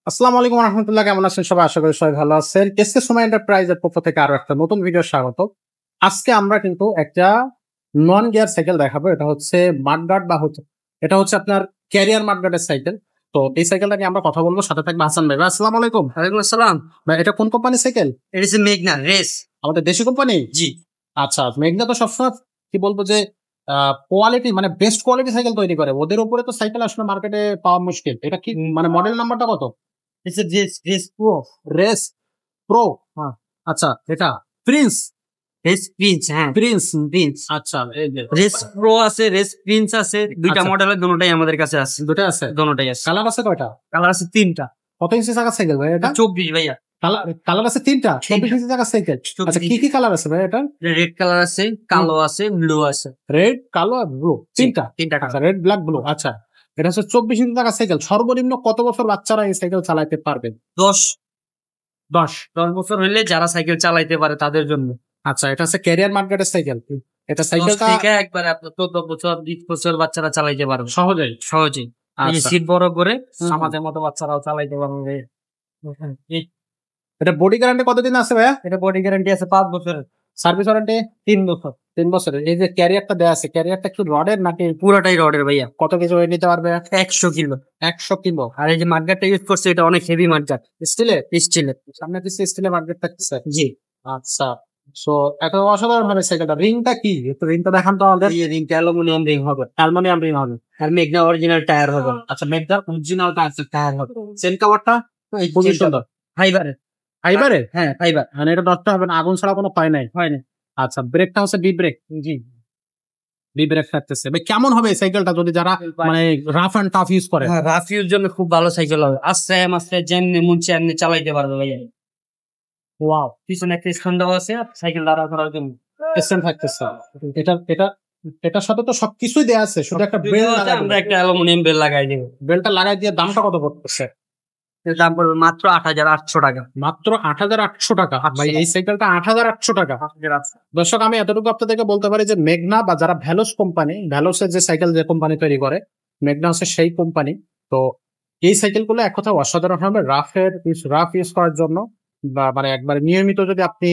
আসসালামু আলাইকুম রহমতুল্লাহ, কেমন আছেন সবাই? আশা করি সবাই ভালো আছেন। এসকে সময় এন্টারপ্রাইজের পক্ষ থেকে আরো একটা নতুন ভিডিও স্বাগত। আজকে আমরা কিন্তু একটা নন গিয়ার সাইকেল দেখাবো। এটা হচ্ছে আপনার ক্যারিয়ার মাডগার্ডের সাইকেল। তো এই সাইকেলটা নিয়ে আমরা কথা বলবো, সাথে থাকবে হাসান ভাই। ভাই আসসালামু আলাইকুম। ওয়ালাইকুম আসসালাম। ভাই এটা কোন কোম্পানির সাইকেল? এটা হচ্ছে মেঘনা রেস। আমাদের দেশি কোম্পানি? জি। আচ্ছা, মেঘনা তো সবসময় কি বলবো যে কোয়ালিটি মানে বেস্ট কোয়ালিটি সাইকেল তৈরি করে। ওদের উপরে তো সাইকেল আসলে মার্কেটে পাওয়া মুশকিল। এটা কি মানে মডেল নাম্বারটা কত? এটা race race pro. Race pro. হ্যাঁ। আচ্ছা, এটা প্রিন্স। রেস প্রিন্স, হ্যাঁ প্রিন্স। প্রিন্স। আচ্ছা, এই যে রেস প্রো আছে, রেস প্রিন্স আছে, দুইটা আচ্ছা। মডেলের দুটোটাই আমাদের কাছে আছে। দুটো আছে। দুটোটাই আছে। কালার আছে কয়টা? কালার আছে তিনটা। কত ইঞ্চি চাকার সাইকেল ভাই এটা? 24 ভাইয়া। কালার কালার আছে তিনটা, 24 ইঞ্চি চাকার সাইকেল। 24 আচ্ছা, কি কি কালার আছে ভাই এটা? রেড কালার আছে, কালো আছে, ব্লু আছে। রেড, কালো আর ব্লু, তিনটা। তিনটা আচ্ছা, কালার। Red, black, blue. আচ্ছা, এটা হচ্ছে 24 ইঞ্চি চাকার সাইকেল। সর্বনিম্ন কত বছর বাচ্চারা এই সাইকেল চালাতে পারবে? 10 10। 10 বছর হইলে যারা সাইকেল চালাইতে পারে তাদের জন্য। আচ্ছা, এটা হচ্ছে ক্যারিয়ার মার্কেটের সাইকেল। এটা 10 সাইকেলটা থেকে একবারে আপনার 14 বছর 20 বছর বাচ্চারা চালাইতে পারবে সহজেই। সহজেই। এই যে আচ্ছা, সিট বড় করে হুম। আমাদের মতো বাচ্চারাও চালাইতে পারবে। এটা বডি গ্যারান্টি কতদিন আছে ভাইয়া? এটা বডি গ্যারান্টি আছে 5 বছরের। সার্ভিস ওয়ারেন্টি 3 বছর। 3 বছরের। এই যে ক্যারিয়ারটা দেয়া আছে, ক্যারিয়ারটা কি রডের নাকি পুরাটাই রডের ভাইয়া। কত কিছু ওয়েট নিতে পারবে? 100 কিলো। 100 কিলো। আর এই যে মার্কেটটা ইউজ করছে এটা অনেক হেভি মার্কেট। স্টিলের? স্টিলের। সামনে পিছে স্টিলের মার্কেট থাকতেছে। জি। আচ্ছা, সো এত অসাধারণ ভাবে সাইকেলটা। রিংটা কি? একটু রিংটা দেখান তো আমাদের। এই রিংটা অ্যালুমিনিয়াম রিং হবে। অ্যালুমিনিয়াম রিং হবে। আর মেঘনা অরিজিনাল টায়ার হবে। আচ্ছা, মেঘদার অরিজিনাল টায়ার হবে। চেন কাভারটা এই খুবই চেনটা সুন্দর। ফাইবারের। ফাইবারের? হ্যাঁ ফাইবার। মানে এটা নষ্ট হবে না, আগুন ছাড়া কোনো ভয় নাই। হয় না। আচ্ছা, ব্রেকটা হচ্ছে বি ব্রেক। জি। বি ব্রেক থাকতেছে। ভাই কেমন হবে এই সাইকেলটা যদি যারা মানে রাফ এন্ড টাফ ইউজ করে? হ্যাঁ, রাফ ইউজ জন্য খুব ভালো সাইকেল হবে। আস্তে আস্তে যেমনি মন চায় চালাইতে পারবে ভাইয়া। ওয়াও, পিছনে একটা স্ট্যান্ড দেওয়া আছে সাইকেল দাঁড়া করার জন্য। এসএম থাকতেছে। এটা এটা এটার সাথে তো সবকিছুই দেয়া আছে, শুধু একটা বেল্ট লাগাই আমরা একটা অ্যালুমিনিয়াম বেল লাগাই দিব। বেল্টটা লাগাই দিয়ে দামটা কত পড়তেছে? এর দাম পড়বে মাত্র 8,800 টাকা। মাত্র 8,800 টাকা। ভাই এই সাইকেলটা 8,800 টাকা। দর্শক, আমি এতটুকু আপনাদেরকে বলতে পারি যে মেঘনা বা যারা ভ্যালোস কোম্পানি, ভ্যালোসের যে সাইকেল যে কোম্পানি তৈরি করে, মেঘনা হচ্ছে সেই কোম্পানি। তো এই সাইকেলগুলো এক কথা অসাধারণ হবে রাফ ইউজ করার জন্য, বা মানে একবারে নিয়মিত যদি আপনি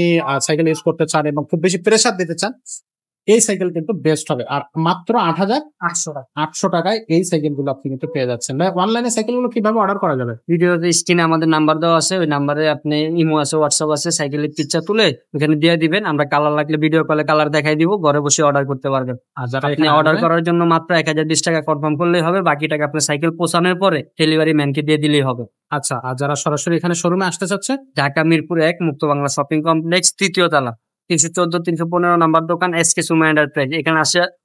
সাইকেল ইউজ করতে চান এবং খুব বেশি প্রেসার দিতে চান, এই সাইকেল কিন্তু বেস্ট হবে। আর মাত্র 8,800 টাকা। 8,800 টাকায় এই সাইকেল গুলো আপনি কিন্তু পেয়ে যাচ্ছেন। ভাই অনলাইনে সাইকেল গুলো কিভাবে অর্ডার করা যাবে? ভিডিওতে স্ক্রিনে আমাদের নাম্বার দেওয়া আছে, ওই নাম্বারে আপনি ইমো আছে, হোয়াটসঅ্যাপ আছে, সাইকেলের পিকচার তুলে ওখানে দিয়ে দিবেন। আমরা কালার লাগলে ভিডিও কলে কালার দেখাই দিব, ঘরে বসে অর্ডার করতে পারবেন। আর যারা আপনি এখানে অর্ডার আসবে, করার জন্য মাত্র 1,020 টাকা কনফার্ম করলেই হবে, বাকি টাকা আপনার সাইকেল পৌঁছানোর পরে ডেলিভারি ম্যানকে দিয়ে দিলেই হবে। আচ্ছা, আর যারা সরাসরি এখানে শোরুমে আসতে চাচ্ছে, ঢাকা মিরপুর 1 মুক্ত বাংলা শপিং কমপ্লেক্স, 3য় তলা, 314 315 নাম্বার দোকান এসকে সুমা এন্টারপ্রাইজ।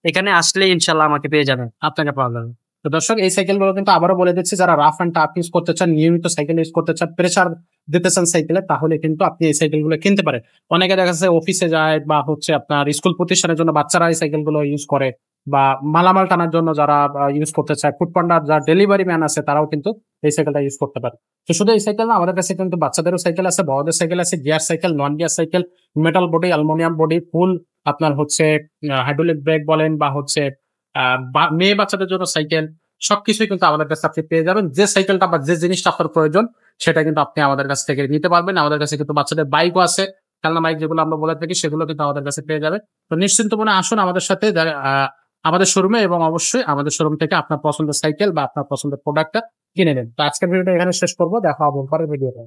এখানে আসলে ইনশাল্লাহ আমাকে পেয়ে যাবেন। আপনাকে পাওয়া যাবে। তো দর্শক, এই সাইকেল গুলো কিন্তু আবারও বলে দিচ্ছি, যারা রাফ এন্ড টাফ ইউজ করতে চান, নিয়মিত সাইকেল ইউজ করতে চান, প্রেসার দিতে চান সাইকেলে, তাহলে কিন্তু আপনি এই সাইকেল গুলো কিনতে পারেন। অনেকে দেখা যাচ্ছে অফিসে যায় বা হচ্ছে আপনার স্কুল প্রতিষ্ঠানের জন্য বাচ্চারা এই সাইকেল গুলো ইউজ করে, বা মালামাল টানার জন্য যারা ইউজ করতে চায়, ফুড পান্ডার যারা ডেলিভারি ম্যান আছে, তারাও কিন্তু এই সাইকেলটা ইউজ করতে পারে। তো শুধু এই সাইকেল না, আমাদের কাছে কিন্তু বাচ্চাদেরও সাইকেল আছে, বড়দের সাইকেল আছে, gear cycle, non gear cycle, metal body, aluminium body, ফুল আপনার হচ্ছে হাইড্রোলিক ব্রেক বলেন, বা হচ্ছে মেয়ে বাচ্চাদের জন্য সাইকেল, সবকিছুই কিন্তু আমাদের কাছে আপনি পেয়ে যাবেন। যে সাইকেলটা বা যে জিনিসটা আপনার প্রয়োজন, সেটা কিন্তু আপনি আমাদের কাছ থেকে নিতে পারবেন। আমাদের কাছে কিন্তু বাচ্চাদের বাইকও আছে, খেলনা বাইক যেগুলো আমরা বলে থাকি, সেগুলো কিন্তু আমাদের কাছে পেয়ে যাবে। তো নিশ্চিন্ত মনে আসুন আমাদের সাথে আমাদের শোরুমে, এবং অবশ্যই আমাদের শোরুম থেকে আপনার পছন্দের সাইকেল বা আপনার পছন্দের প্রোডাক্টটা কিনে নেন। তো আজকের ভিডিওটা এখানে শেষ করবো, দেখা হবে পরের ভিডিওতে।